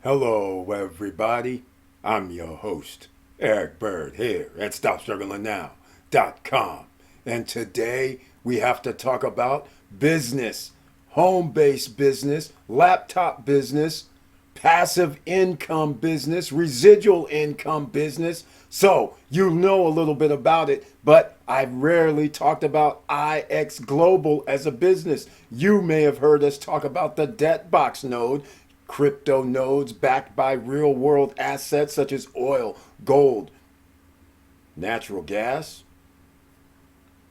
Hello, everybody. I'm your host, Eric Bird, here at StopStrugglingNow.com. And today we have to talk about business, home based business, laptop business, passive income business, residual income business. So, you know a little bit about it, but I've rarely talked about IX Global as a business. You may have heard us talk about the debt box node, crypto nodes backed by real world assets such as oil, gold, natural gas,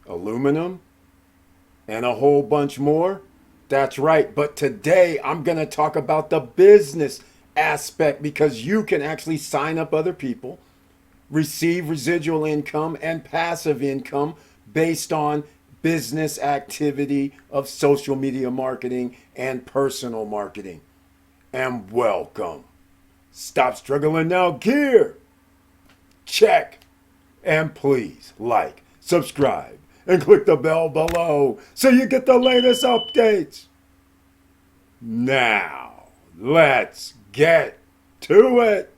aluminum, and a whole bunch more. That's right. But today I'm going to talk about the business aspect because you can actually sign up other people, receive residual income and passive income based on business activity of social media marketing and personal marketing. And welcome. Stop struggling now, gear. Check. And please like, subscribe, and click the bell below so you get the latest updates. Now, let's get to it.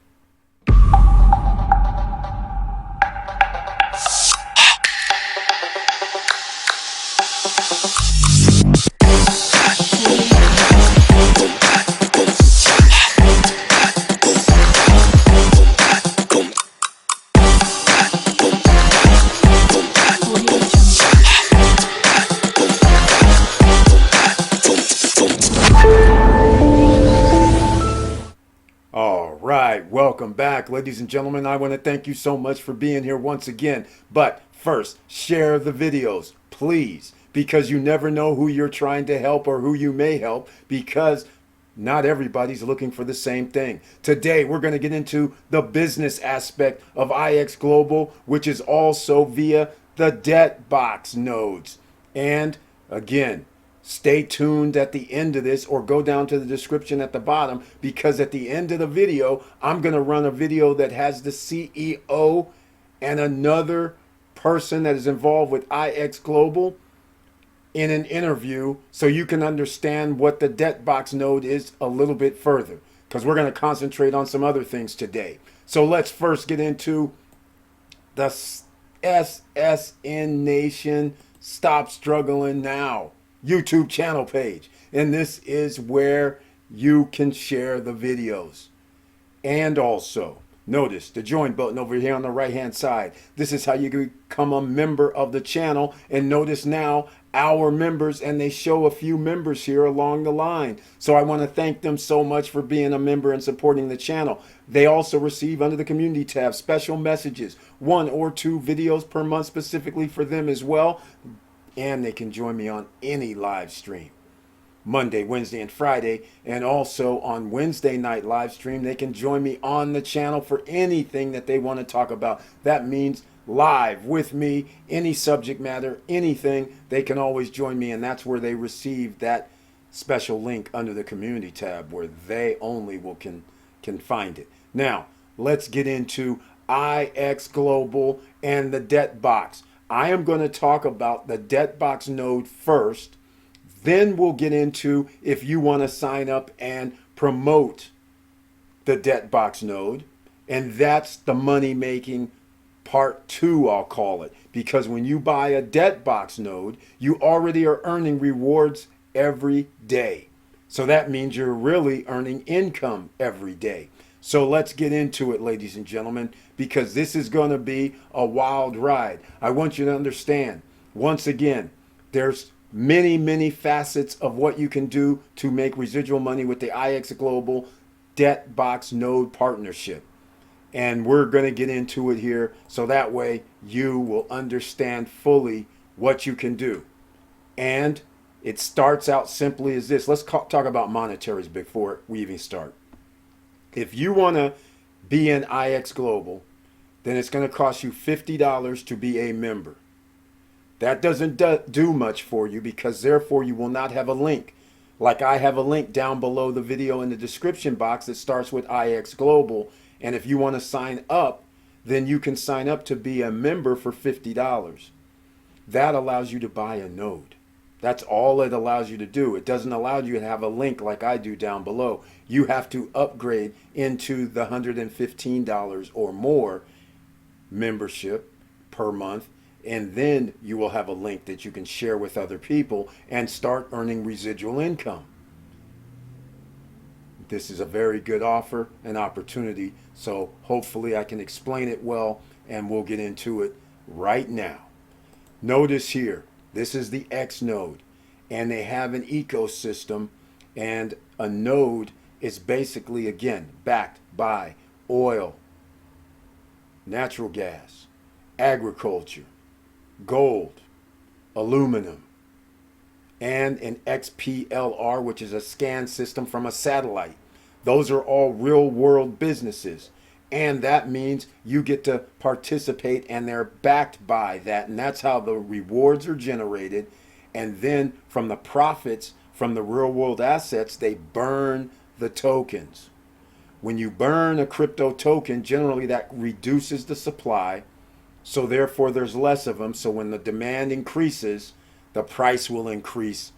All right, welcome back, ladies and gentlemen. I want to thank you so much for being here once again. But first, share the videos, please, because you never know who you're trying to help or who you may help, because not everybody's looking for the same thing. Today, we're going to get into the business aspect of IX Global, which is also via the debt box nodes. And again, stay tuned at the end of this or go down to the description at the bottom, because at the end of the video, I'm going to run a video that has the CEO and another person that is involved with IX Global in an interview so you can understand what the debt box node is a little bit further, because we're going to concentrate on some other things today. So let's first get into the SSN Nation Stop Struggling Now YouTube channel page. And this is where you can share the videos. And also, notice the join button over here on the right hand side. This is how you become a member of the channel. And notice now our members, and they show a few members here along the line. So I want to thank them so much for being a member and supporting the channel. They also receive under the community tab special messages, 1 or 2 videos per month specifically for them as well. And they can join me on any live stream, Monday, Wednesday, and Friday. And also on Wednesday night live stream, they can join me on the channel for anything that they want to talk about. That means live with me, any subject matter, anything, they can always join me. And that's where they receive that special link under the community tab where they only can find it. Now, let's get into IX Global and the debt box. I am going to talk about the debt box node first. Then we'll get into if you want to sign up and promote the debt box node. And that's the money making part 2, I'll call it. Because when you buy a debt box node, you already are earning rewards every day. So that means you're really earning income every day. So let's get into it, ladies and gentlemen, because this is going to be a wild ride. I want you to understand, once again, there's many facets of what you can do to make residual money with the IX Global Debt Box Node Partnership. And we're going to get into it here so that way you will understand fully what you can do. And it starts out simply as this. Let's talk about monetaries before we even start. If you want to be in IX Global, then it's going to cost you $50 to be a member. That doesn't do much for you, because therefore you will not have a link. Like I have a link down below the video in the description box that starts with IX Global. And if you want to sign up, then you can sign up to be a member for $50. That allows you to buy a node. That's all it allows you to do. It doesn't allow you to have a link like I do down below. You have to upgrade into the $115 or more membership per month, and then you will have a link that you can share with other people and start earning residual income. This is a very good offer and opportunity, so hopefully I can explain it well, and we'll get into it right now. Notice here, this is the X node, and they have an ecosystem, and a node is basically, again, backed by oil, natural gas, agriculture, gold, aluminum, and an XPLR, which is a scan system from a satellite. Those are all real world businesses. And that means you get to participate, and they're backed by that. And that's how the rewards are generated. And then from the profits from the real world assets, they burn the tokens. When you burn a crypto token, generally that reduces the supply. So therefore there's less of them. So when the demand increases, the price will increase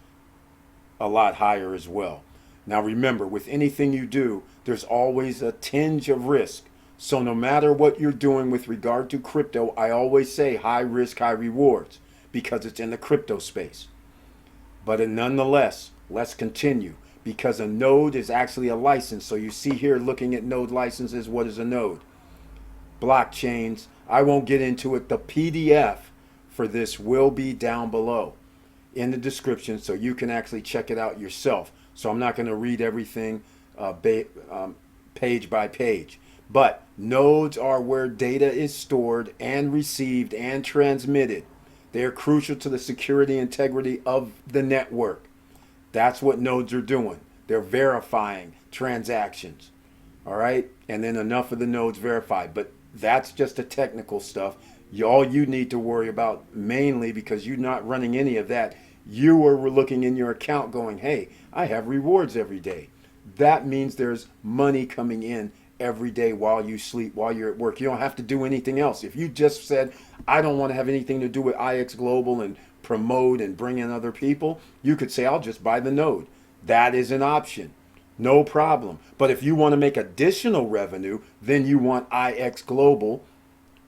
a lot higher as well. Now remember, with anything you do, there's always a tinge of risk. So no matter what you're doing with regard to crypto, I always say high risk, high rewards, because it's in the crypto space. But nonetheless, let's continue, because a node is actually a license. So you see here, looking at node licenses, what is a node? Blockchains. I won't get into it. The PDF for this will be down below in the description, so you can actually check it out yourself. So I'm not going to read everything page by page. But nodes are where data is stored and received and transmitted. They are crucial to the security and integrity of the network. That's what nodes are doing. They're verifying transactions. All right? And then enough of the nodes verified. But that's just the technical stuff. All you need to worry about mainly, because you're not running any of that, you are looking in your account going, hey, I have rewards every day. That means there's money coming in every day while you sleep, while you're at work. You don't have to do anything else. If you just said, I don't want to have anything to do with IX Global and promote and bring in other people, you could say, I'll just buy the node. That is an option. No problem. But if you want to make additional revenue, then you want IX Global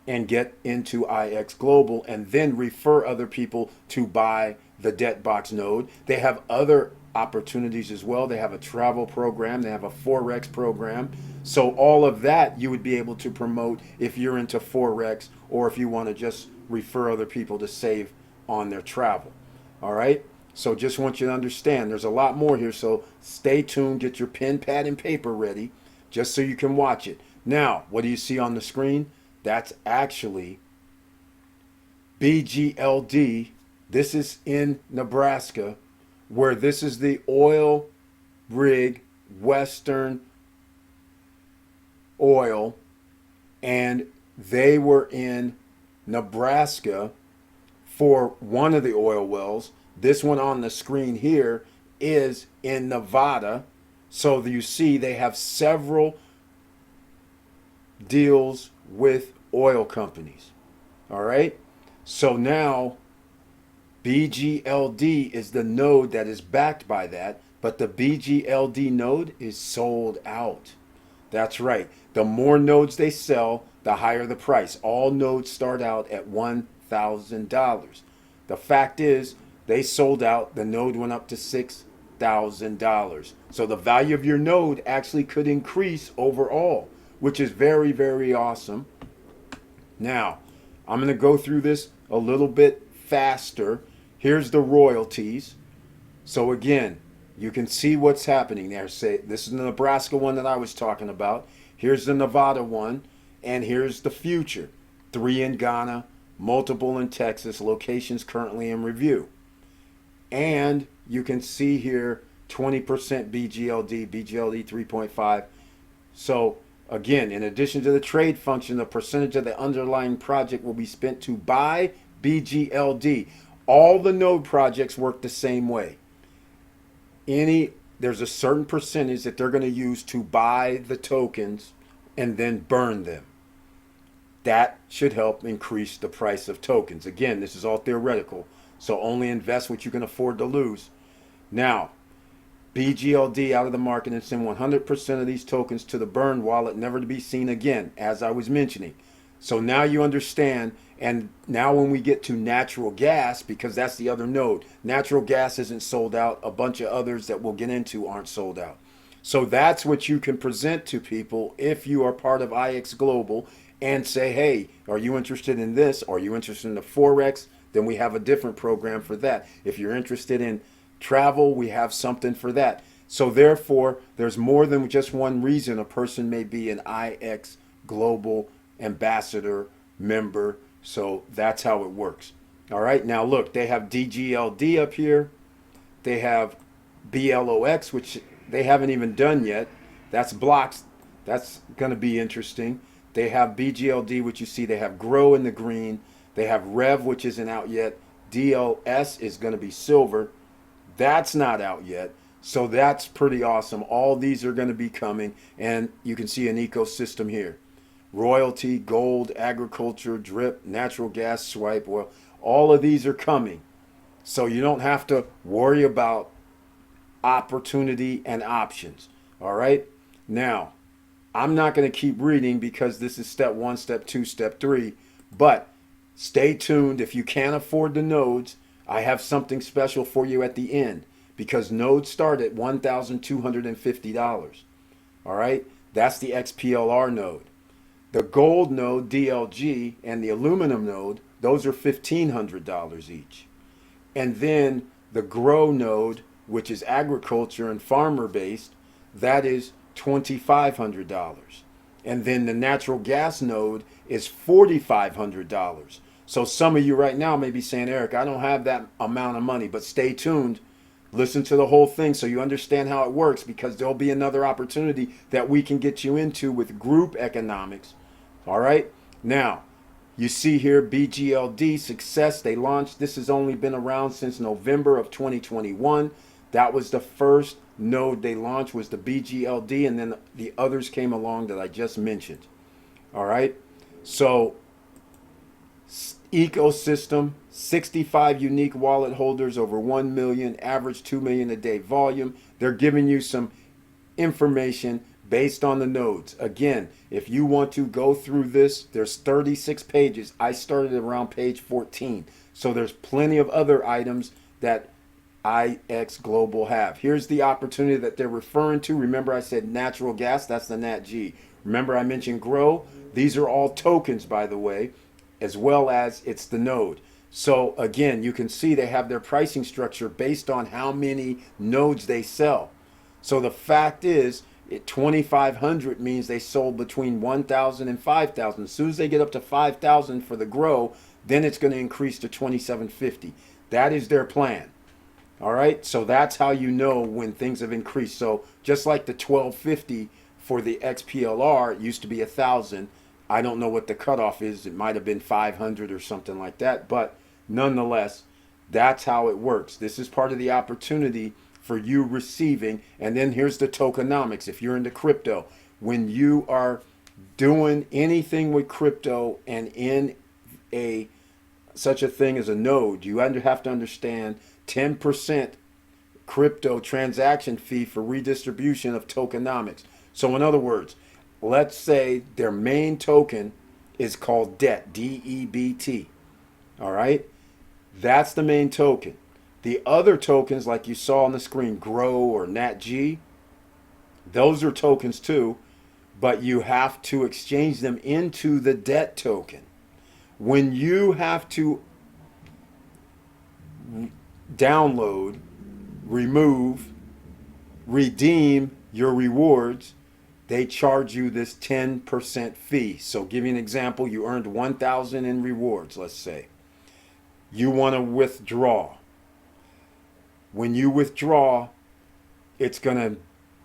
and get into IX Global and then refer other people to buy the Debtbox node. They have other opportunities as well. They have a travel program. They have a Forex program. So all of that you would be able to promote if you're into Forex, or if you want to just refer other people to save on their travel. All right. So just want you to understand there's a lot more here. So stay tuned. Get your pen, pad, and paper ready just so you can watch it. Now, what do you see on the screen? That's actually BGLD. This is in Nebraska, where this is the oil rig, Western Oil, and they were in Nebraska for one of the oil wells. This one on the screen here is in Nevada. So you see they have several deals with oil companies. All right. So now BGLD is the node that is backed by that, but the BGLD node is sold out. That's right. The more nodes they sell, the higher the price. All nodes start out at $1,000. The fact is, they sold out. The node went up to $6,000. So the value of your node actually could increase overall, which is very, very awesome. Now, I'm going to go through this a little bit faster. Here's the royalties. So again, you can see what's happening there. Say this is the Nebraska one that I was talking about. Here's the Nevada one, and here's the future. 3 in Ghana, multiple in Texas, locations currently in review. And you can see here 20% BGLD, BGLD 3.5. So again, in addition to the trade function, the percentage of the underlying project will be spent to buy BGLD. All the node projects work the same way. There's a certain percentage that they're going to use to buy the tokens and then burn them. That should help increase the price of tokens. Again, this is all theoretical. So only invest what you can afford to lose. Now, BGLD out of the market and send 100% of these tokens to the burn wallet, never to be seen again, as I was mentioning. So now you understand. And now when we get to natural gas, because that's the other node, natural gas isn't sold out. A bunch of others that we'll get into aren't sold out. So that's what you can present to people if you are part of IX Global and say, hey, are you interested in this? Are you interested in the Forex? Then we have a different program for that. If you're interested in travel, we have something for that. So therefore, there's more than just one reason a person may be an IX Global ambassador member. So that's how it works. All right, now look, they have DGLD up here. They have BLOX, which they haven't even done yet. That's blocks. That's going to be interesting. They have BGLD, which you see they have Grow in the green. They have Rev, which isn't out yet. DLS is going to be silver. That's not out yet. So that's pretty awesome. All these are going to be coming. And you can see an ecosystem here. Royalty, gold, agriculture, drip, natural gas, swipe. Well, all of these are coming. So you don't have to worry about opportunity and options. All right. Now, I'm not going to keep reading because this is step 1, step 2, step 3. But stay tuned. If you can't afford the nodes, I have something special for you at the end because nodes start at $1,250. All right. That's the XPLR node. The gold node, DLG, and the aluminum node, those are $1,500 each. And then the grow node, which is agriculture and farmer based, that is $2,500. And then the natural gas node is $4,500. So some of you right now may be saying, Eric, I don't have that amount of money, but stay tuned. Listen to the whole thing so you understand how it works, because there'll be another opportunity that we can get you into with group economics. All right. Now, you see here BGLD success. They launched. This has only been around since November of 2021. That was the first node they launched, was the BGLD, and then the others came along that I just mentioned. All right. So ecosystem, 65 unique wallet holders, over 1 million, average 2 million a day volume. They're giving you some information based on the nodes. Again, if you want to go through this, there's 36 pages. I started around page 14. So there's plenty of other items that IX Global have. Here's the opportunity that they're referring to. Remember I said natural gas, that's the NatG. Remember I mentioned Grow. These are all tokens, by the way, as well as it's the node. So again, you can see they have their pricing structure based on how many nodes they sell. So the fact is, 2,500 means they sold between 1,000 and 5,000. As soon as they get up to 5,000 for the grow, then it's going to increase to 2,750. That is their plan. All right. So that's how you know when things have increased. So just like the 1,250 for the XPLR, it used to be 1,000. I don't know what the cutoff is. It might have been 500 or something like that. But nonetheless, that's how it works. This is part of the opportunity for you receiving. And then here's the tokenomics. If you're into crypto, when you are doing anything with crypto and in such a thing as a node, you have to understand 10% crypto transaction fee for redistribution of tokenomics. So in other words, let's say their main token is called DEBT, DEBT. All right. That's the main token. The other tokens, like you saw on the screen, Grow or NatG, those are tokens too, but you have to exchange them into the DEBT token. When you have to download, remove, redeem your rewards, they charge you this 10% fee. So give you an example, you earned 1,000 in rewards, let's say. You want to withdraw. When you withdraw, it's going to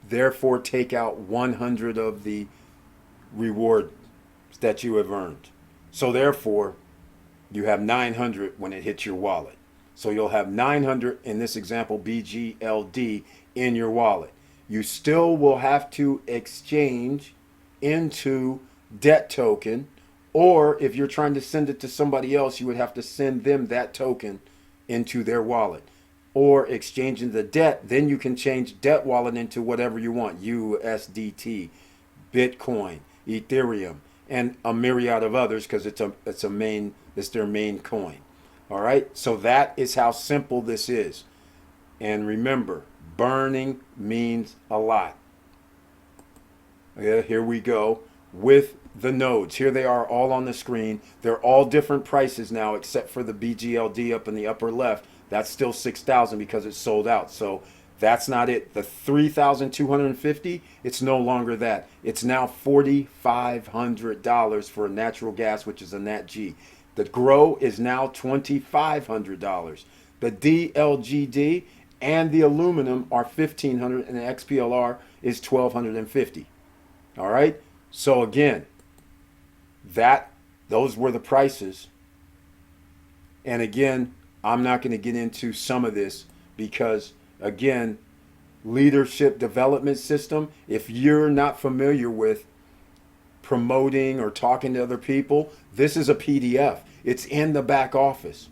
therefore take out 100 of the reward that you have earned. So therefore, you have 900 when it hits your wallet. So you'll have 900 in this example, BGLD, in your wallet. You still will have to exchange into DEBT token, or if you're trying to send it to somebody else, you would have to send them that token into their wallet. Or exchanging the debt, then you can change debt wallet into whatever you want: USDT, Bitcoin, Ethereum, and a myriad of others, because it's their main coin. All right, so that is how simple this is. And remember, burning means a lot. Yeah, here we go with the nodes. Here they are all on the screen. They're all different prices now, except for the BGLD up in the upper left. That's still 6,000 because it's sold out. So that's not it. The 3,250, it's no longer that. It's now $4,500 for a natural gas, which is a Nat G. The Grow is now $2,500. The DLGD and the aluminum are $1,500, and the XPLR is $1,250. All right. So again, those were the prices. And again, I'm not going to get into some of this because, again, leadership development system, if you're not familiar with promoting or talking to other people, this is a PDF. It's in the back office.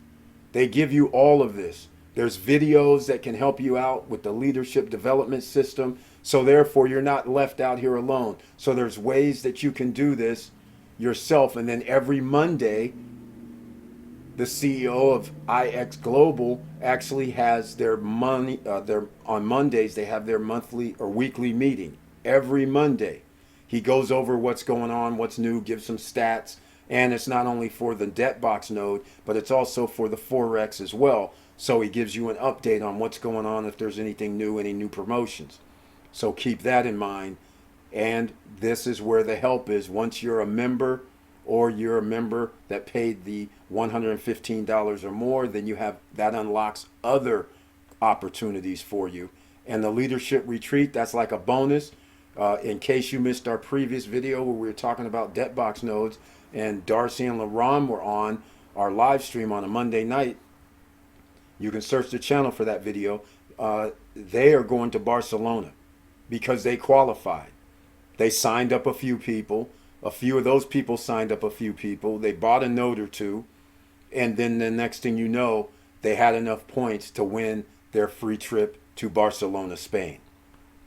They give you all of this. There's videos that can help you out with the leadership development system. So therefore, you're not left out here alone. So there's ways that you can do this yourself. And then every Monday, the CEO of IX Global actually has their on Mondays, they have their monthly or weekly meeting every Monday. He goes over what's going on, what's new, gives some stats. And it's not only for the debt box node, but it's also for the Forex as well. So he gives you an update on what's going on, if there's anything new, any new promotions. So keep that in mind. And this is where the help is. Once you're a member, or you're a member that paid the $115 or more, then you have that unlocks other opportunities for you. And the leadership retreat, that's like a bonus. In case you missed our previous video where we were talking about debt box nodes, and Darcy and LaRon were on our live stream on a Monday night, you can search the channel for that video. They are going to Barcelona because they qualified. They signed up a few people. A few of those people signed up a few people. They bought a node or two. And then the next thing you know, they had enough points to win their free trip to Barcelona, Spain.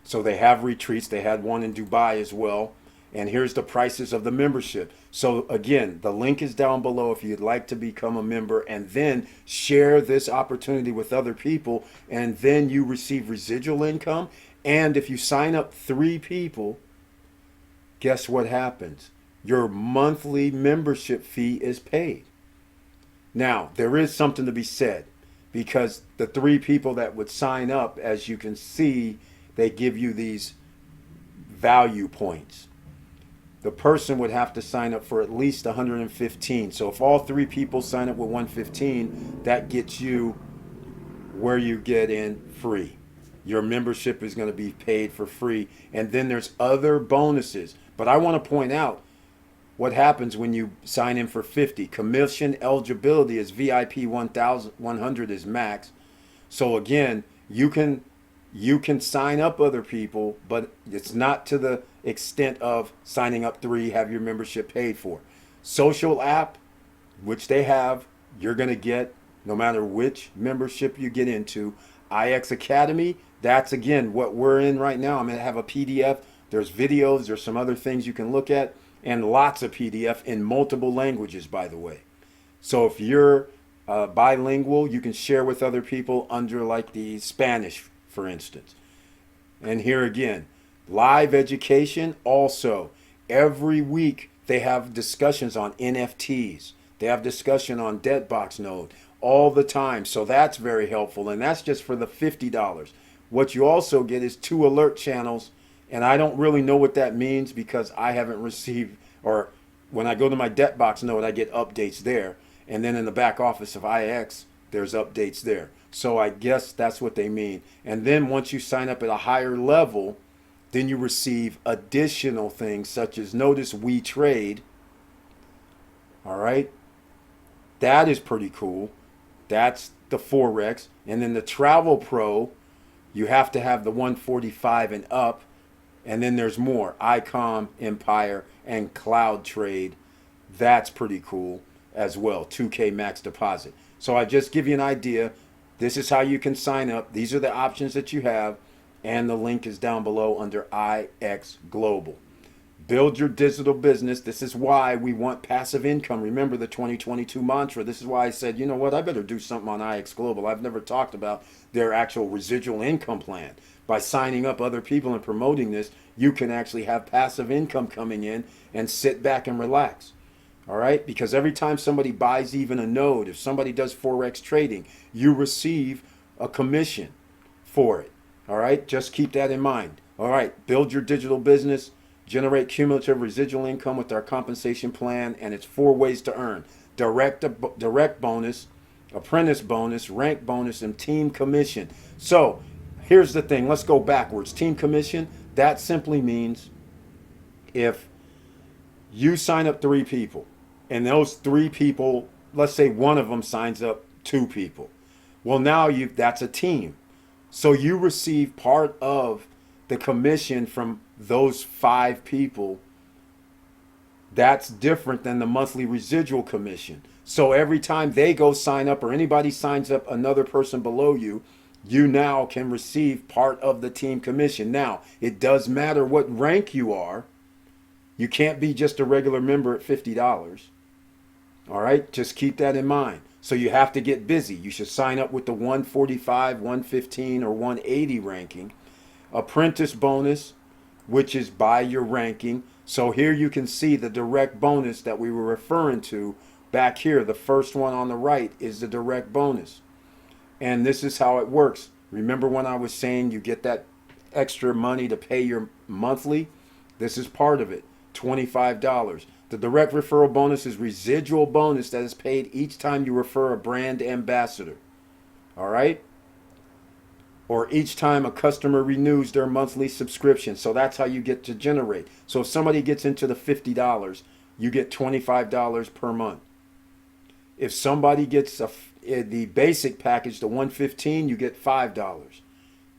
So they have retreats. They had one in Dubai as well. And here's the prices of the membership. So again, the link is down below if you'd like to become a member, and then share this opportunity with other people. And then you receive residual income. And if you sign up 3 people, guess what happens? Your monthly membership fee is paid. Now, there is something to be said, because the 3 people that would sign up, as you can see, they give you these value points. The person would have to sign up for at least 115. So if all 3 people sign up with 115, that gets you where you get in free. Your membership is going to be paid for free. And then there's other bonuses. But I want to point out what happens when you sign in for 50. Commission eligibility is VIP 100 is max. So again, you can sign up other people, but it's not to the extent of signing up 3, have your membership paid for. Social app, which they have, you're going to get no matter which membership you get into. IX Academy, that's again what we're in right now. I'm going to have a PDF. There's videos, there's some other things you can look at, and lots of PDF in multiple languages, by the way. So if you're bilingual, you can share with other people under like the Spanish, for instance. And here again, live education also. Every week they have discussions on NFTs. They have discussion on debt box node all the time. So that's very helpful. And that's just for the $50. What you also get is 2 alert channels. And I don't really know what that means because I haven't received, or when I go to my debt box node, I get updates there. And then in the back office of IX, there's updates there. So I guess that's what they mean. And then once you sign up at a higher level, then you receive additional things such as, notice we trade. All right. That is pretty cool. That's the Forex. And then the Travel Pro, you have to have the 145 and up. And then there's more, ICOM, Empire, and Cloud Trade. That's pretty cool as well, 2K max deposit. So I just give you an idea. This is how you can sign up. These are the options that you have. And the link is down below under IX Global. Build your digital business. This is why we want passive income. Remember the 2022 mantra. This is why I said, you know what, I better do something on IX Global. I've never talked about their actual residual income plan. By signing up other people and promoting this, you can actually have passive income coming in and sit back and relax. All right? Because every time somebody buys even a node, if somebody does Forex trading, you receive a commission for it. All right? Just keep that in mind. All right? Build your digital business. Generate cumulative residual income with our compensation plan, and it's 4 ways to earn: direct bonus, apprentice bonus, rank bonus, and team commission. So here's the thing. Let's go backwards. Team commission, that simply means if you sign up 3 people, and those 3 people, let's say one of them signs up 2 people. Well, now that's a team. So you receive part of the commission from those 5 people. That's different than the monthly residual commission. So every time they go sign up or anybody signs up another person below you, you now can receive part of the team commission. Now, it does matter what rank you are. You can't be just a regular member at $50. All right, just keep that in mind. So you have to get busy. You should sign up with the 145, 115, or 180 ranking. Apprentice bonus, which is by your ranking. So here you can see the direct bonus that we were referring to back here. The first one on the right is the direct bonus. And this is how it works. Remember when I was saying you get that extra money to pay your monthly? This is part of it, $25. The direct referral bonus is residual bonus that is paid each time you refer a brand ambassador. All right? Or each time a customer renews their monthly subscription. So that's how you get to generate. So if somebody gets into the $50, you get $25 per month. If somebody gets the basic package, the 115, you get $5.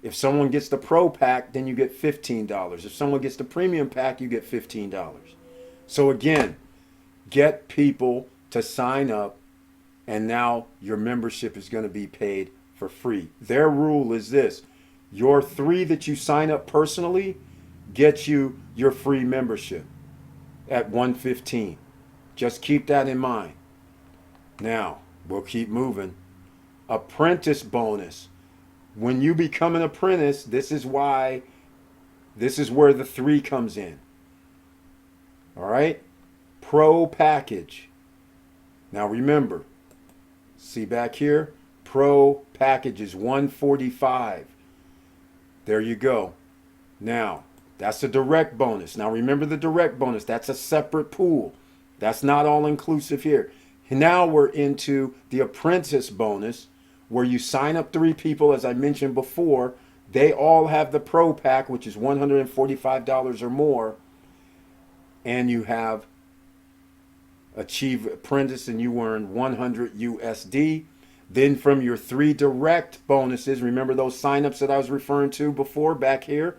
If someone gets the pro pack, then you get $15. If someone gets the premium pack, you get $15. So again, get people to sign up, and now your membership is going to be paid for free. Their rule is this: your 3 that you sign up personally gets you your free membership at 115. Just keep that in mind. Now, we'll keep moving. Apprentice bonus. When you become an apprentice, this is where the 3 comes in. All right? Pro package. Now remember, see back here? Pro package is 145. There you go. Now, that's a direct bonus. Now remember the direct bonus. That's a separate pool. That's not all inclusive here. Now we're into the apprentice bonus, where you sign up 3 people, as I mentioned before. They all have the pro pack, which is $145 or more. And you have achieve apprentice and you earn 100 USD. Then from your 3 direct bonuses, remember those signups that I was referring to before back here?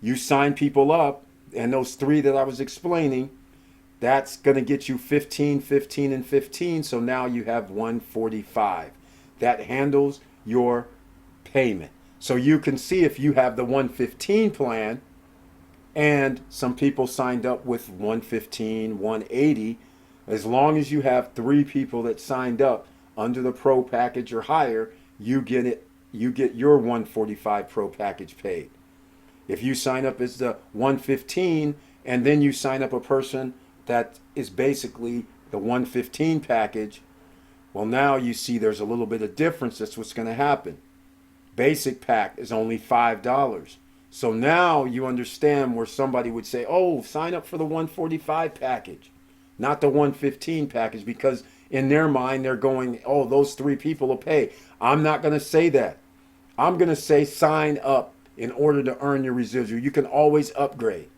You sign people up, and those 3 that I was explaining, that's going to get you 15, 15, and 15. So now you have 145. That handles your payment. So you can see if you have the 115 plan, and some people signed up with 115, 180, as long as you have 3 people that signed up under the pro package or higher, you get it. You get your 145 pro package paid. If you sign up as the 115 and then you sign up a person that is basically the 115 package, well, now you see there's a little bit of difference. That's what's going to happen. Basic pack is only $5. So now you understand where somebody would say, oh, sign up for the 145 package, not the 115 package, because in their mind, they're going, oh, those 3 people will pay. I'm not going to say that. I'm going to say sign up in order to earn your residual. You can always upgrade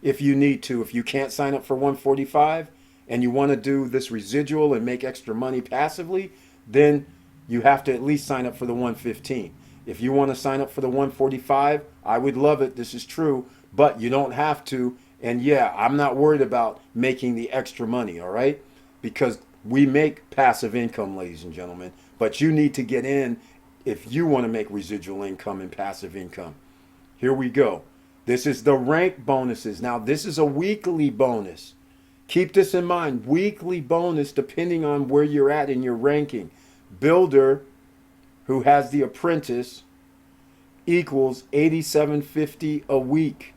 if you need to. If you can't sign up for 145 and you want to do this residual and make extra money passively, then you have to at least sign up for the 115. If you want to sign up for the 145, I would love it. This is true, but you don't have to. And yeah, I'm not worried about making the extra money, all right? Because We make passive income, ladies and gentlemen, but you need to get in if you want to make residual income and passive income. Here we go. This is the rank bonuses. Now, this is a weekly bonus. Keep this in mind. Weekly bonus depending on where you're at in your ranking. Builder, who has the apprentice, equals $87.50 a week.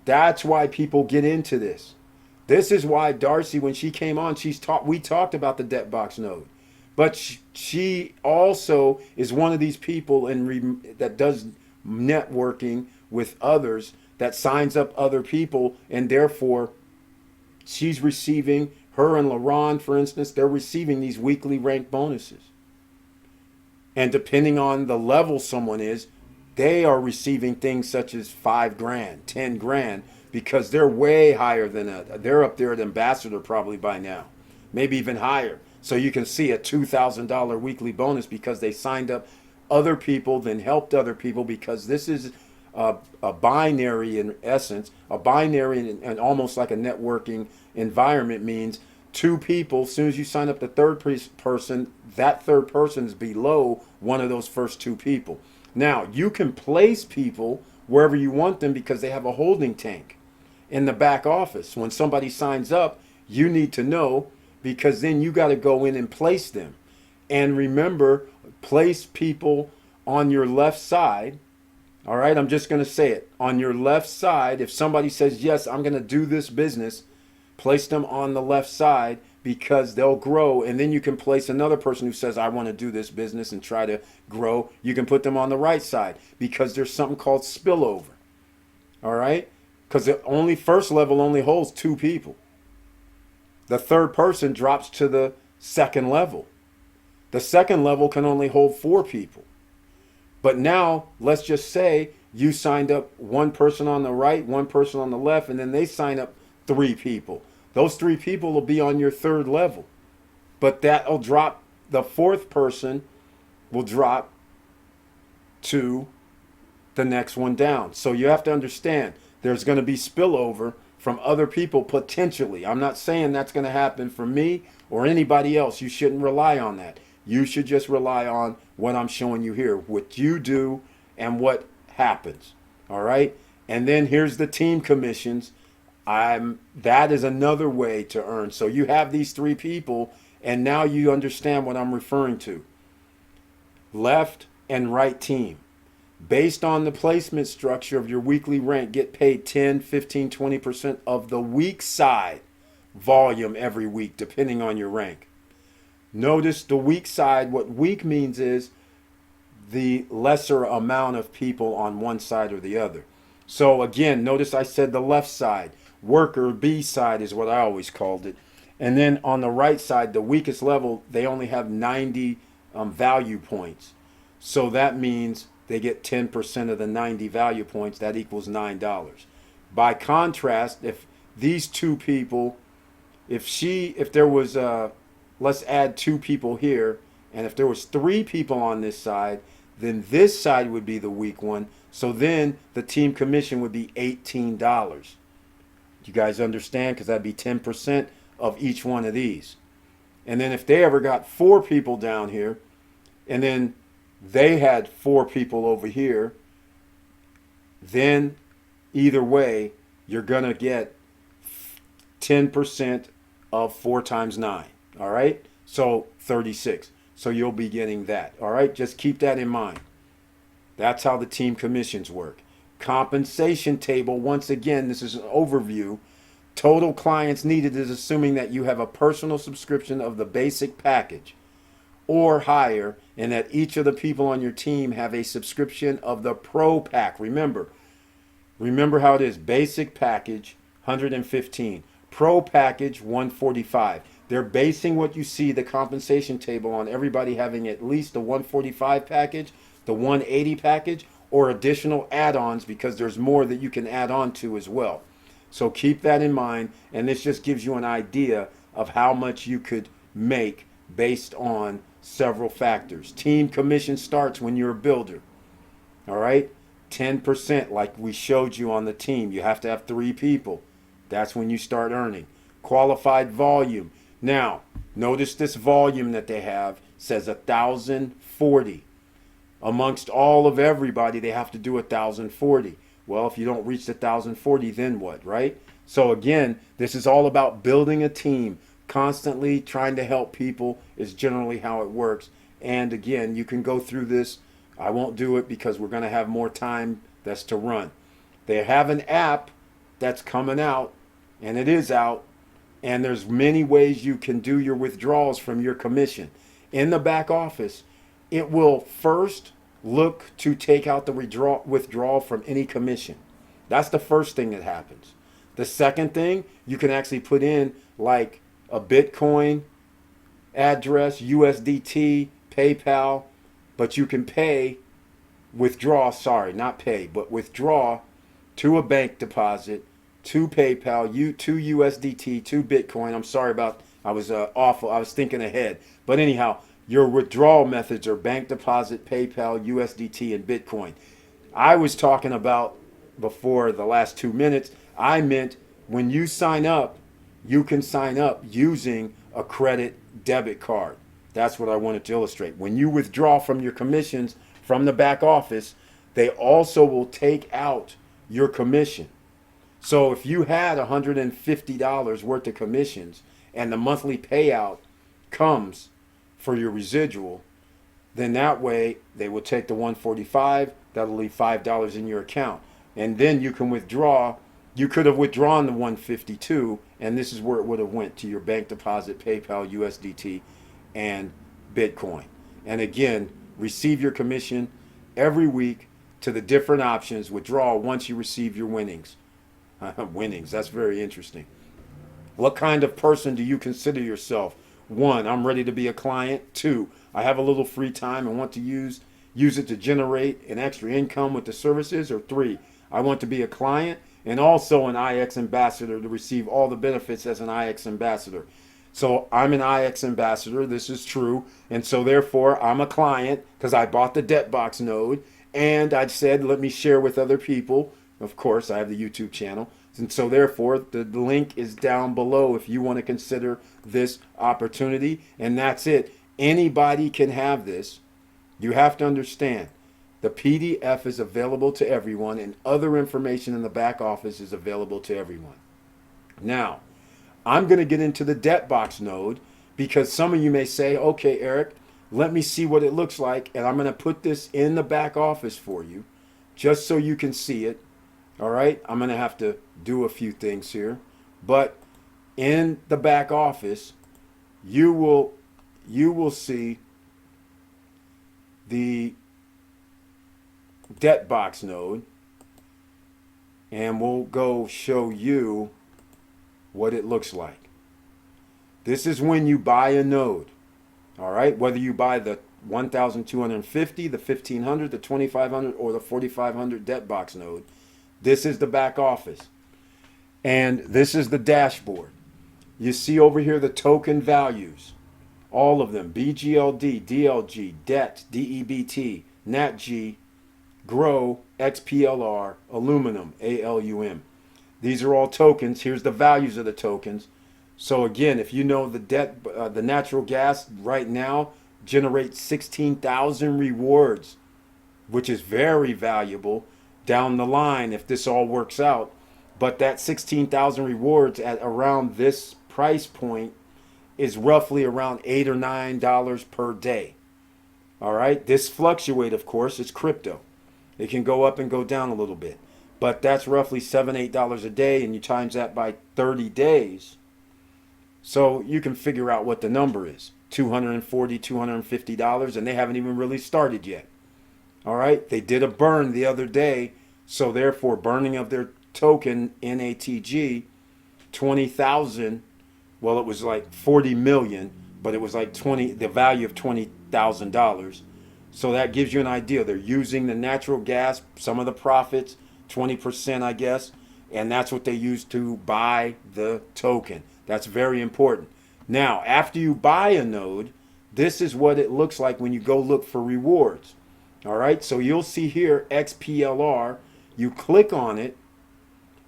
That's why people get into this. This is why Darcy, when she came on, we talked about the debt box node. But she also is one of these people that does networking with others, that signs up other people, and therefore she's receiving, her and LaRon, for instance, they're receiving these weekly rank bonuses. And depending on the level someone is, they are receiving things such as $5,000, $10,000, because they're way higher than they're up there at ambassador probably by now, maybe even higher. So you can see a $2,000 weekly bonus because they signed up other people, then helped other people, because this is a binary in essence. A binary and almost like a networking environment means two people. As soon as you sign up the third person, that third person is below one of those first two people. Now, you can place people wherever you want them because they have a holding tank in the back office. When somebody signs up, you need to know, because then you got to go in and place them. And remember, place people on your left side. All right, I'm just going to say it. On your left side, if somebody says, yes, I'm going to do this business, place them on the left side, because they'll grow. And then you can place another person who says, I want to do this business and try to grow. You can put them on the right side because there's something called spillover. All right, because the only first level only holds two people. The third person drops to the second level. The second level can only hold four people. But now, let's just say you signed up one person on the right, one person on the left, and then they sign up three people. Those three people will be on your third level. But that'll drop, the fourth person will drop to the next one down. So you have to understand, there's going to be spillover from other people potentially. I'm not saying that's going to happen for me or anybody else. You shouldn't rely on that. You should just rely on what I'm showing you here, what you do and what happens. All right. And then here's the team commissions. That is another way to earn. So you have these three people, and now you understand what I'm referring to. Left and right team. Based on the placement structure of your weekly rank, get paid 10, 15, 20% of the weak side volume every week, depending on your rank. Notice the weak side, what weak means is the lesser amount of people on one side or the other. So again, notice I said the left side, worker B side is what I always called it. And then on the right side, the weakest level, they only have 90 value points. So that means they get 10% of the 90 value points. That equals $9. By contrast, if these two people, if there was let's add two people here, and if there was three people on this side, then this side would be the weak one. So then the team commission would be $18. You guys understand? Because that'd be 10% of each one of these. And then if they ever got four people down here, and then they had four people over here, then either way, you're going to get 10% of 4 times 9. All right, so 36. So you'll be getting that. All right, just keep that in mind. That's how the team commissions work. Compensation table, once again, this is an overview. Total clients needed is assuming that you have a personal subscription of the basic package or higher, and that each of the people on your team have a subscription of the pro pack. Remember how it is. Basic package 115, pro package 145. They're basing what you see, the compensation table, on everybody having at least the 145 package, the 180 package, or additional add-ons, because there's more that you can add on to as well. So keep that in mind, and this just gives you an idea of how much you could make based on several factors. Team commission starts when you're a builder. All right, 10%, like we showed you on the team. You have to have 3 people. That's when you start earning. Qualified volume. Now, Notice this volume that they have says 1,040. Amongst all of everybody, they have to do 1,040. Well, if you don't reach the 1,040, then what, right? So again, this is all about building a team. Constantly trying to help people is generally how it works. And again, you can go through this. I won't do it because we're going to have more time that's to run. They have an app that's coming out, and it is out. And there's many ways you can do your withdrawals from your commission. In the back office, it will first look to take out the withdrawal from any commission. That's the first thing that happens. The second thing, you can actually put in like a Bitcoin address, USDT, PayPal, but you can withdraw to a bank deposit, to PayPal, to USDT, to Bitcoin. I'm sorry about, I was awful. I was thinking ahead. But anyhow, your withdrawal methods are bank deposit, PayPal, USDT, and Bitcoin. I was talking about before the last 2 minutes, I meant when you sign up, you can sign up using a credit debit card. That's what I wanted to illustrate. When you withdraw from your commissions from the back office, they also will take out your commission. So if you had $150 worth of commissions and the monthly payout comes for your residual, then that way they will take the 145, that'll leave $5 in your account. And then you can withdraw. You could have withdrawn the 152, and this is where it would have went to your bank deposit, PayPal, USDT, and Bitcoin. And again, receive your commission every week to the different options. Withdraw once you receive your winnings. Winnings, that's very interesting. What kind of person do you consider yourself? 1, I'm ready to be a client. 2, I have a little free time and want to use it to generate an extra income with the services. Or 3, I want to be a client and also an IX ambassador to receive all the benefits as an IX ambassador. So I'm an IX ambassador, this is true, and so therefore I'm a client because I bought the debt box node, and I said let me share with other people. Of course, I have the YouTube channel, and so therefore the link is down below if you want to consider this opportunity, and that's it. Anybody can have this. You have to understand, the PDF is available to everyone, and other information in the back office is available to everyone. Now, I'm going to get into the debt box node because some of you may say, okay, Eric, let me see what it looks like, and I'm going to put this in the back office for you just so you can see it. All right, I'm going to have to do a few things here, but in the back office, you will see the debt box node, and we'll go show you what it looks like. This is when you buy a node. All right, whether you buy the 1,250, the 1,500, the 2,500, or the 4,500 debt box node, this is the back office. And this is the dashboard. You see over here the token values, all of them: BGLD, DLG, DET, DEBT, NATG, GROW, XPLR, Aluminum, ALUM. These are all tokens. Here's the values of the tokens. So again, if you know the natural gas right now generates 16,000 rewards, which is very valuable down the line if this all works out. But that 16,000 rewards at around this price point is roughly around $8 or $9 per day. All right, this fluctuates, of course. It's crypto. It can go up and go down a little bit. But that's roughly $7, $8 a day, and you times that by 30 days. So you can figure out what the number is. $240, $250, and they haven't even really started yet. All right, they did a burn the other day, so therefore burning of their token NATG, 20,000, well, it was like 40 million, but it was like the value of $20,000. So that gives you an idea. They're using the natural gas, some of the profits, 20%, I guess, and that's what they use to buy the token. That's very important. Now, after you buy a node, this is what it looks like when you go look for rewards. All right, so you'll see here XPLR. You click on it,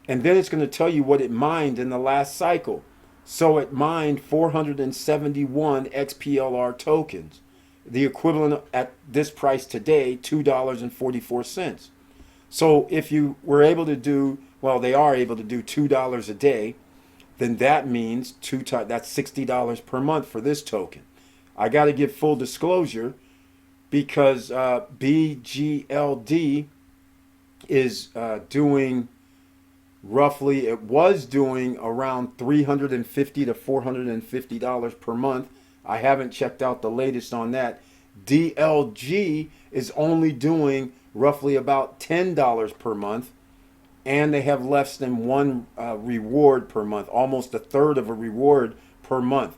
and then it's going to tell you what it mined in the last cycle. So it mined 471 XPLR tokens, the equivalent at this price today, $2.44. So if you were able to do, well, they are able to do $2 a day, then that means that's $60 per month for this token. I got to give full disclosure because BGLD is doing roughly, it was doing around $350 to $450 per month. I haven't checked out the latest on that. DLG is only doing roughly about $10 per month, and they have less than one reward per month, almost a third of a reward per month.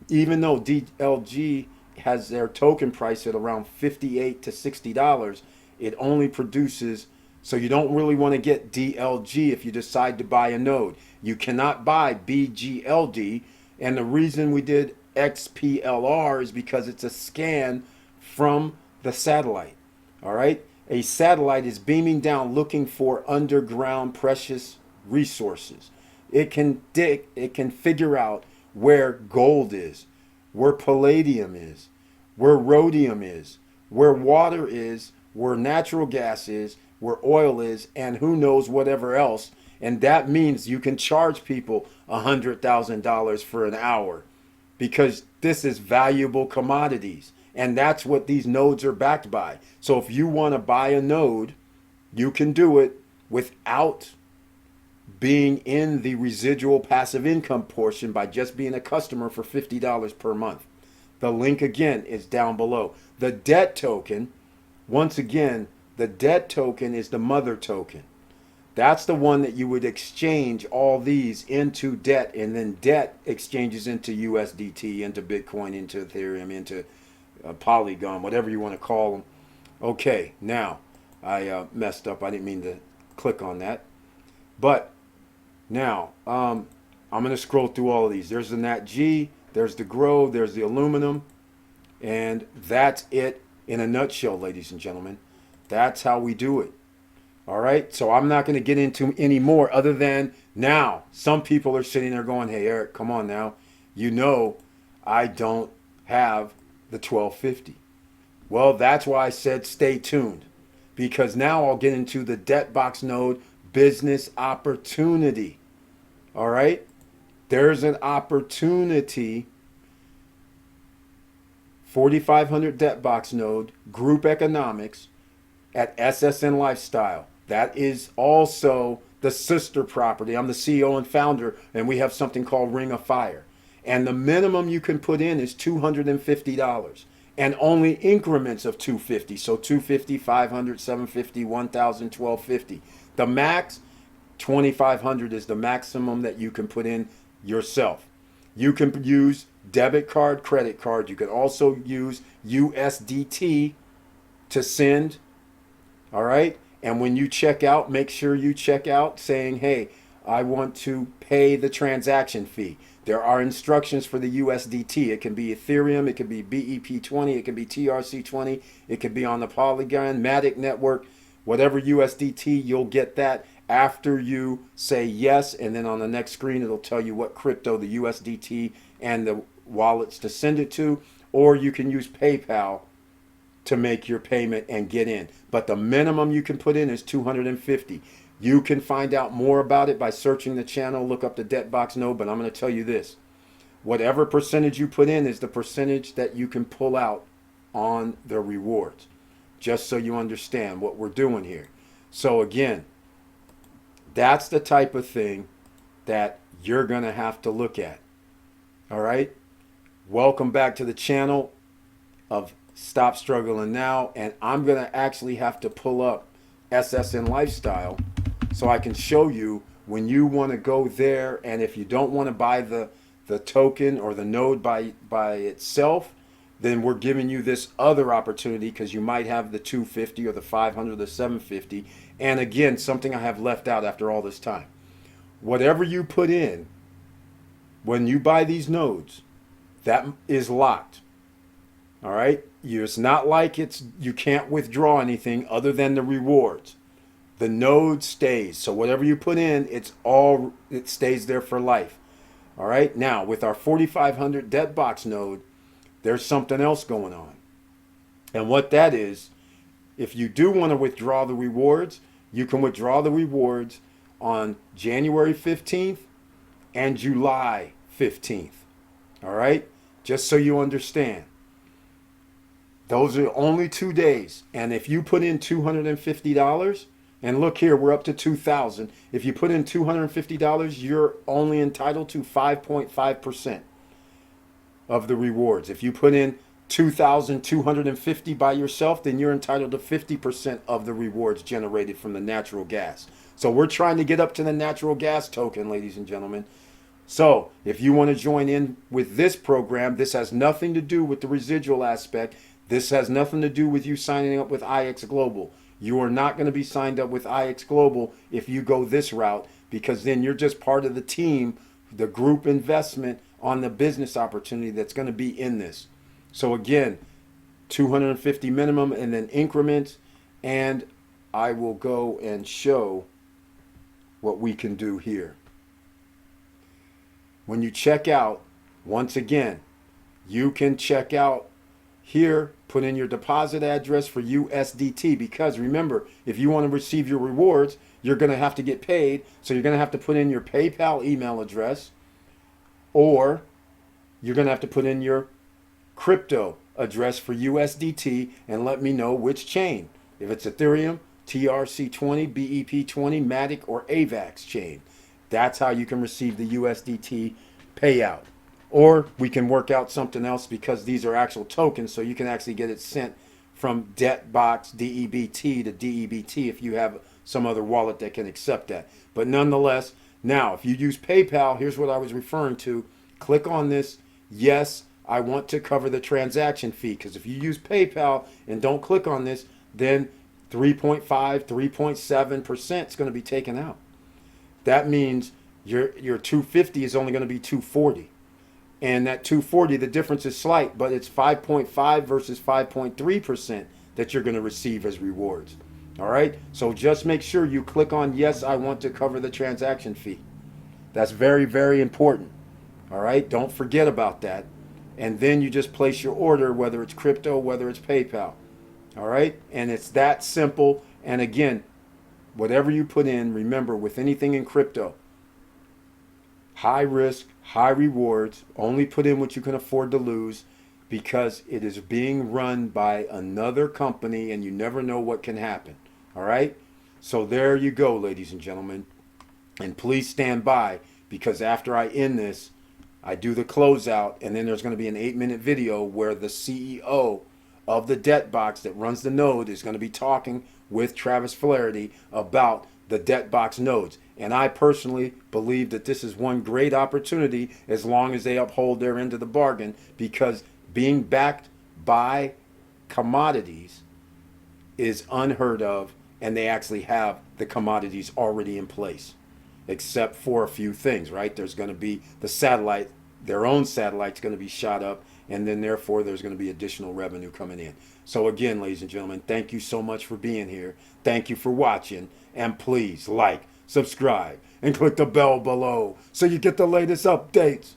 Even though DLG has their token price at around $58 to $60, it only produces, so you don't really want to get DLG if you decide to buy a node. You cannot buy BGLD, and the reason we did XPLR is because it's a scan from the satellite. All right? A satellite is beaming down looking for underground precious resources. It can figure out where gold is, where palladium is, where rhodium is, where water is, where natural gas is, where oil is, and who knows whatever else. And that means you can charge people $100,000 for an hour because this is valuable commodities. And that's what these nodes are backed by. So if you want to buy a node, you can do it without being in the residual passive income portion by just being a customer for $50 per month. The link again is down below. The debt token, once again, the debt token is the mother token. That's the one that you would exchange all these into debt, and then debt exchanges into USDT, into Bitcoin, into Ethereum, into Polygon, whatever you want to call them. Okay, now I messed up. I didn't mean to click on that. But now I'm going to scroll through all of these. There's the NatG, there's the Grow, there's the aluminum, and that's it in a nutshell, ladies and gentlemen. That's how we do it. All right, so I'm not going to get into any more other than now some people are sitting there going, hey, Eric, come on now. You know I don't have the 1250. Well, that's why I said stay tuned, because now I'll get into the Debtbox node business opportunity. All right, there's an opportunity. 4500 Debtbox node, group economics at SSN Lifestyle. That is also the sister property. I'm the CEO and founder, and we have something called Ring of Fire. And the minimum you can put in is $250, and only increments of $250. So $250, $500, $750, $1,000, $1,250. The max, $2,500 is the maximum that you can put in yourself. You can use debit card, credit card. You can also use USDT to send. All right. And when you check out, make sure you check out saying, hey, I want to pay the transaction fee. There are instructions for the USDT. It can be Ethereum, it can be BEP20, it can be TRC20, it can be on the Polygon, Matic network, whatever USDT, you'll get that after you say yes. And then on the next screen, it'll tell you what crypto, the USDT and the wallets to send it to, or you can use PayPal to make your payment and get in. But the minimum you can put in is $250. You can find out more about it by searching the channel, look up the Debtbox node, but I'm going to tell you this. Whatever percentage you put in is the percentage that you can pull out on the rewards, just so you understand what we're doing here. So again, that's the type of thing that you're going to have to look at. All right? Welcome back to the channel of Stop Struggling Now, and I'm going to actually have to pull up SSN Lifestyle so I can show you when you want to go there, and if you don't want to buy the token or the node by itself, then we're giving you this other opportunity because you might have the 250 or the 500 or the 750. And again, something I have left out after all this time. Whatever you put in when you buy these nodes, that is locked. All right? It's not like you can't withdraw anything other than the rewards. The node stays. So whatever you put in, it stays there for life. All right. Now, with our 4,500 debt box node, there's something else going on. And what that is, if you do want to withdraw the rewards, you can withdraw the rewards on January 15th and July 15th. All right. Just so you understand. Those are only 2 days. And if you put in $250, and look here, we're up to 2,000. If you put in $250, you're only entitled to 5.5% of the rewards. If you put in 2,250 by yourself, then you're entitled to 50% of the rewards generated from the natural gas. So we're trying to get up to the natural gas token, ladies and gentlemen. So if you want to join in with this program, this has nothing to do with the residual aspect. This has nothing to do with you signing up with IX Global. You are not going to be signed up with IX Global if you go this route, because then you're just part of the team, the group investment on the business opportunity that's going to be in this. So again, 250 minimum and then increments, and I will go and show what we can do here. When you check out, once again, you can check out here, put in your deposit address for USDT, because remember, if you want to receive your rewards, you're going to have to get paid. So you're going to have to put in your PayPal email address, or you're going to have to put in your crypto address for USDT and let me know which chain. If it's Ethereum, TRC20, BEP20, Matic, or AVAX chain. That's how you can receive the USDT payout. Or we can work out something else, because these are actual tokens, so you can actually get it sent from DebtBox DEBT to DEBT if you have some other wallet that can accept that. But nonetheless, now if you use PayPal, here's what I was referring to. Click on this. Yes, I want to cover the transaction fee, because if you use PayPal and don't click on this, then 3.5, 3.7% is going to be taken out. That means your 250 is only going to be 240. And that 240, the difference is slight, but it's 5.5 versus 5.3% that you're going to receive as rewards. All right. So just make sure you click on, yes, I want to cover the transaction fee. That's very, very important. All right. Don't forget about that. And then you just place your order, whether it's crypto, whether it's PayPal. All right. And it's that simple. And again, whatever you put in, remember, with anything in crypto, high risk, high rewards, only put in what you can afford to lose, because it is being run by another company and you never know what can happen. All right. So there you go, ladies and gentlemen. And please stand by, because after I end this, I do the closeout, and then there's going to be an 8-minute video where the CEO of the debt box that runs the node is going to be talking with Travis Flaherty about the debt box nodes. And I personally believe that this is one great opportunity, as long as they uphold their end of the bargain, because being backed by commodities is unheard of, and they actually have the commodities already in place, except for a few things, right? There's going to be the satellite, their own satellite's going to be shot up, and then therefore there's going to be additional revenue coming in. So again, ladies and gentlemen, thank you so much for being here. Thank you for watching, and please like, subscribe, and click the bell below so you get the latest updates.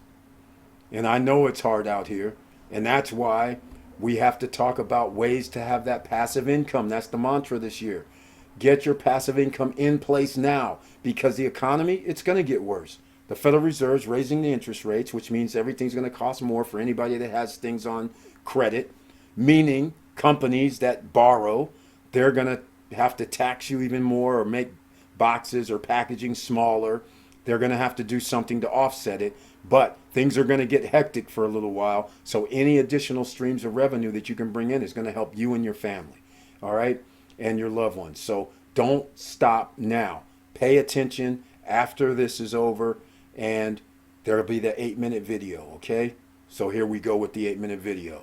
And I know it's hard out here, and that's why we have to talk about ways to have that passive income. That's the mantra this year. Get your passive income in place now, because the economy, it's going to get worse. The Federal Reserve's raising the interest rates, which means everything's going to cost more for anybody that has things on credit, meaning companies that borrow, they're going to have to tax you even more, or make boxes or packaging smaller. They're going to have to do something to offset it. But things are going to get hectic for a little while. So any additional streams of revenue that you can bring in is going to help you and your family. All right. And your loved ones. So don't stop now. Pay attention after this is over, and there'll be the 8-minute video. Okay. So here we go with the 8-minute video.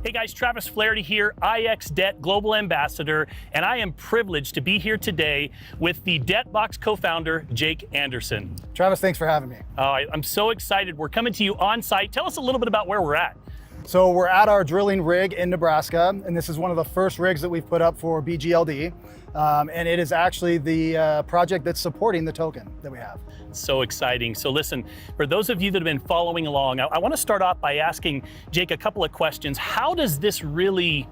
Hey guys, Travis Flaherty here, IX Debt Global Ambassador, and I am privileged to be here today with the DebtBox co-founder, Jake Anderson. Travis, thanks for having me. I'm so excited. We're coming to you on site. Tell us a little bit about where we're at. So we're at our drilling rig in Nebraska, and this is one of the first rigs that we've put up for BGLD. And it is actually the project that's supporting the token that we have. So exciting. So listen, for those of you that have been following along, I want to start off by asking Jake a couple of questions. How does this really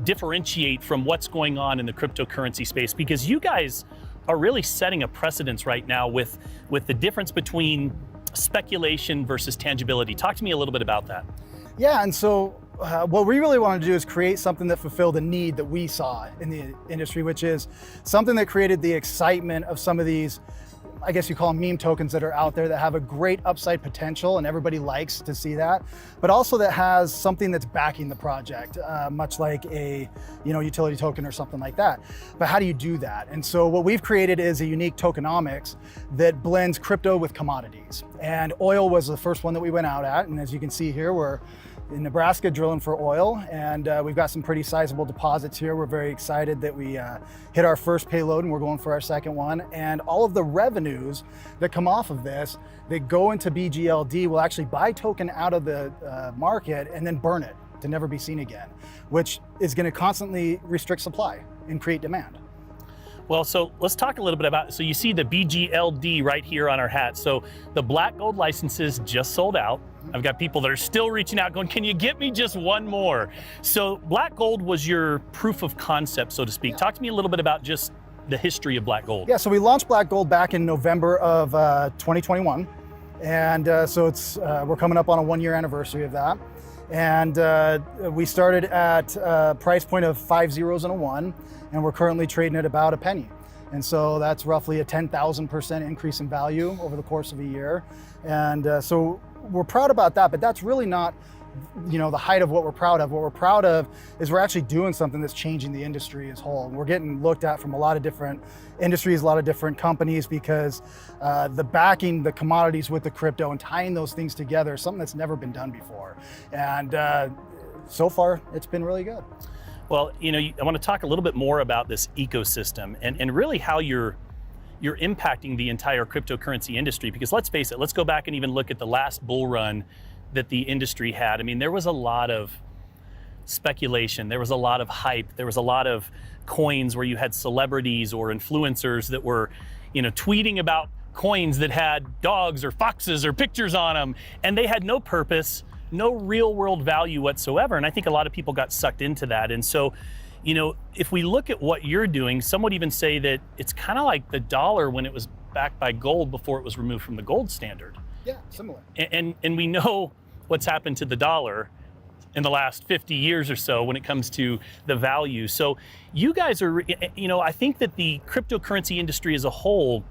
differentiate from what's going on in the cryptocurrency space? Because you guys are really setting a precedence right now with the difference between speculation versus tangibility. Talk to me a little bit about that. Yeah, and so what we really wanted to do is create something that fulfilled a need that we saw in the industry, which is something that created the excitement of some of these, I guess you call them meme tokens, that are out there that have a great upside potential, and everybody likes to see that, but also that has something that's backing the project, much like a utility token or something like that. But how do you do that? And so what we've created is a unique tokenomics that blends crypto with commodities. And oil was the first one that we went out at, and as you can see here, we're in Nebraska drilling for oil, and we've got some pretty sizable deposits here. We're very excited that we hit our first payload, and we're going for our second one. And all of the revenues that come off of this that go into BGLD will actually buy token out of the market and then burn it to never be seen again, which is going to constantly restrict supply and create demand. Well, so let's talk a little bit about, so you see the BGLD right here on our hat. So the black gold licenses just sold out. I've got people that are still reaching out going, can you get me just one more? So black gold was your proof of concept, so to speak. Talk to me a little bit about just the history of black gold. Yeah, so we launched black gold back in November of 2021. And so we're coming up on a 1-year anniversary of that. And we started at a price point of 5 zeros and a 1, and we're currently trading at about a penny. And so that's roughly a 10,000% increase in value over the course of a year. And so we're proud about that, but that's really not the height of what we're proud of. What we're proud of is we're actually doing something that's changing the industry as a whole. And we're getting looked at from a lot of different industries, a lot of different companies, because the backing the commodities with the crypto and tying those things together is something that's never been done before. And so far, it's been really good. Well, I want to talk a little bit more about this ecosystem and really how you're impacting the entire cryptocurrency industry, because let's face it, let's go back and even look at the last bull run that the industry had. I mean, there was a lot of speculation, there was a lot of hype, there was a lot of coins where you had celebrities or influencers that were, tweeting about coins that had dogs or foxes or pictures on them, and they had no purpose, no real world value whatsoever. And I think a lot of people got sucked into that. And so, if we look at what you're doing, some would even say that it's kind of like the dollar when it was backed by gold before it was removed from the gold standard. Yeah, similar. And we know what's happened to the dollar in the last 50 years or so when it comes to the value. So you guys are, I think that the cryptocurrency industry as a whole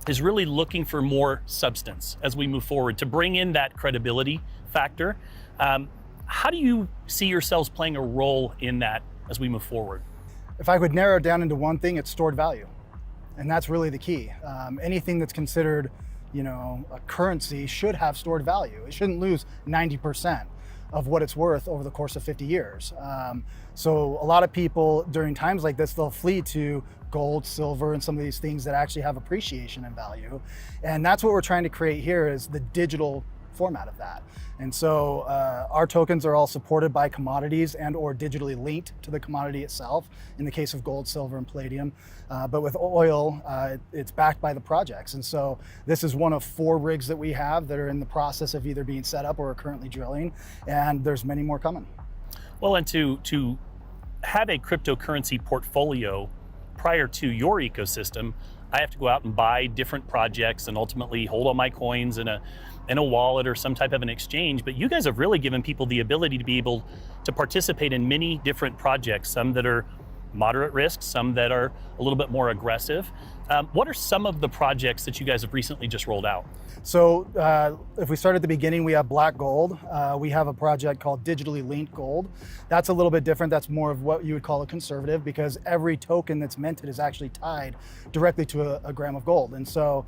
is really looking for more substance as we move forward to bring in that credibility factor. How do you see yourselves playing a role in that as we move forward? If I could narrow it down into one thing, it's stored value. And that's really the key. Anything that's considered, a currency should have stored value. It shouldn't lose 90% of what it's worth over the course of 50 years. So a lot of people during times like this, they'll flee to gold, silver, and some of these things that actually have appreciation and value. And that's what we're trying to create here, is the digital format of that. And so our tokens are all supported by commodities and or digitally linked to the commodity itself, in the case of gold, silver, and palladium. But with oil, it's backed by the projects. And so this is one of 4 rigs that we have that are in the process of either being set up or are currently drilling. And there's many more coming. Well, and to have a cryptocurrency portfolio prior to your ecosystem, I have to go out and buy different projects and ultimately hold all my coins in a wallet or some type of an exchange. But you guys have really given people the ability to be able to participate in many different projects, some that are moderate risk, some that are a little bit more aggressive. What are some of the projects that you guys have recently just rolled out? So if we start at the beginning, we have black gold. We have a project called digitally linked gold. That's a little bit different. That's more of what you would call a conservative, because every token that's minted is actually tied directly to a gram of gold. And so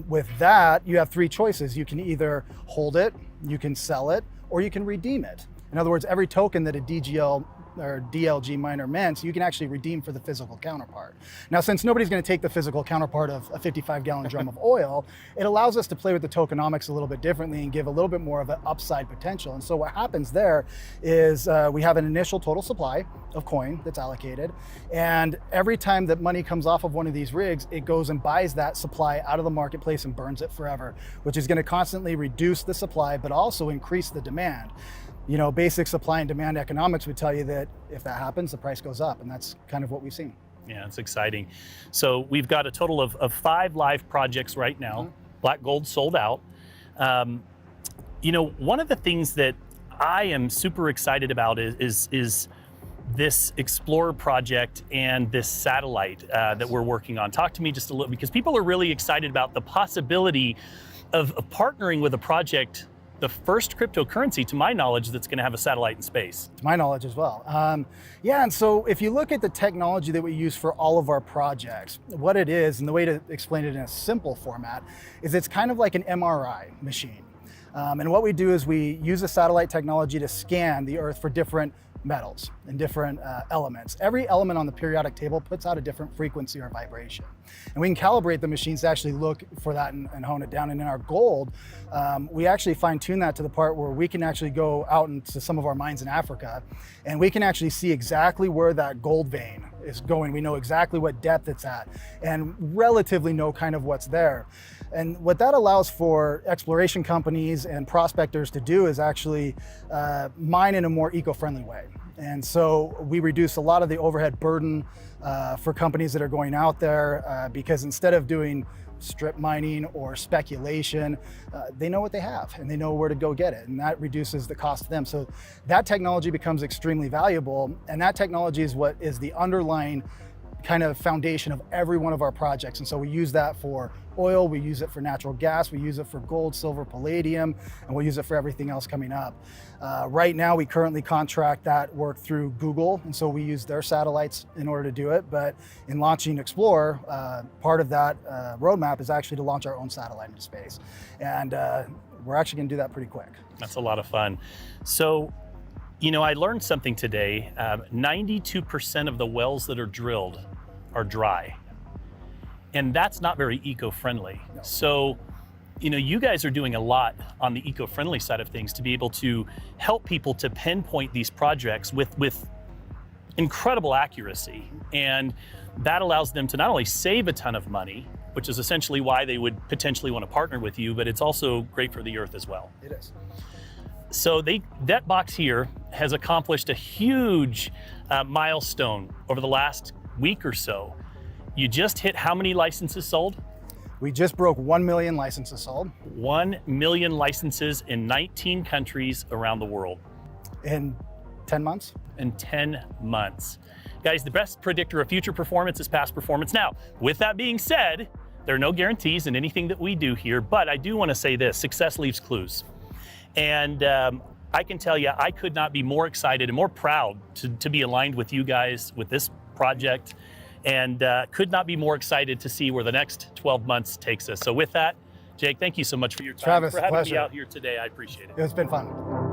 with that, you have 3 choices. You can either hold it, you can sell it, or you can redeem it. In other words, every token that a DGL or DLG minor mints, you can actually redeem for the physical counterpart. Now, since nobody's going to take the physical counterpart of a 55-gallon drum of oil, it allows us to play with the tokenomics a little bit differently and give a little bit more of an upside potential. And so what happens there is we have an initial total supply of coin that's allocated, and every time that money comes off of one of these rigs, it goes and buys that supply out of the marketplace and burns it forever, which is going to constantly reduce the supply but also increase the demand. You know, basic supply and demand economics would tell you that if that happens, the price goes up, and that's kind of what we've seen. Yeah, it's exciting. So we've got a total of 5 live projects right now. Black Gold sold out. You know, one of the things that I am super excited about is this Explorer project and this satellite that we're working on. Talk to me just a little, because people are really excited about the possibility of partnering with a project, the first cryptocurrency, to my knowledge, that's going to have a satellite in space. To my knowledge as well. Yeah, and so if you look at the technology that we use for all of our projects, what it is, and the way to explain it in a simple format, is it's kind of like an MRI machine. And what we do is we use a satellite technology to scan the Earth for different metals and different elements. Every element on the periodic table puts out a different frequency or vibration. And we can calibrate the machines to actually look for that and hone it down. And in our gold, we actually fine tune that to the part where we can actually go out into some of our mines in Africa, and we can actually see exactly where that gold vein is going. We know exactly what depth it's at and relatively know kind of what's there. And what that allows for exploration companies and prospectors to do is actually mine in a more eco-friendly way. And so we reduce a lot of the overhead burden for companies that are going out there because instead of doing strip mining or speculation, they know what they have and they know where to go get it, and that reduces the cost to them. So that technology becomes extremely valuable, and that technology is what is the underlying kind of foundation of every one of our projects. And so we use that for oil, we use it for natural gas, we use it for gold, silver, palladium, and we'll use it for everything else coming up. Right now, we currently contract that work through Google, and so we use their satellites in order to do it. But in launching Explorer, part of that roadmap is actually to launch our own satellite into space. And we're actually gonna do that pretty quick. That's a lot of fun. So, you know, I learned something today. 92% of the wells that are drilled are dry. And that's not very eco-friendly. No. So, you know, you guys are doing a lot on the eco-friendly side of things to be able to help people to pinpoint these projects with incredible accuracy. And that allows them to not only save a ton of money, which is essentially why they would potentially want to partner with you, but it's also great for the Earth as well. It is. So that box here has accomplished a huge milestone over the last week or so. You just hit how many licenses sold? We just broke 1 million licenses sold. 1 million licenses in 19 countries around the world. In 10 months? In 10 months. Guys, the best predictor of future performance is past performance. Now, with that being said, there are no guarantees in anything that we do here, but I do want to say this: success leaves clues. And I can tell you, I could not be more excited and more proud to be aligned with you guys with this project, and could not be more excited to see where the next 12 months takes us. So with that, Jake, thank you so much for your time, Travis, for having pleasure. me out here today. I appreciate it. It's been fun.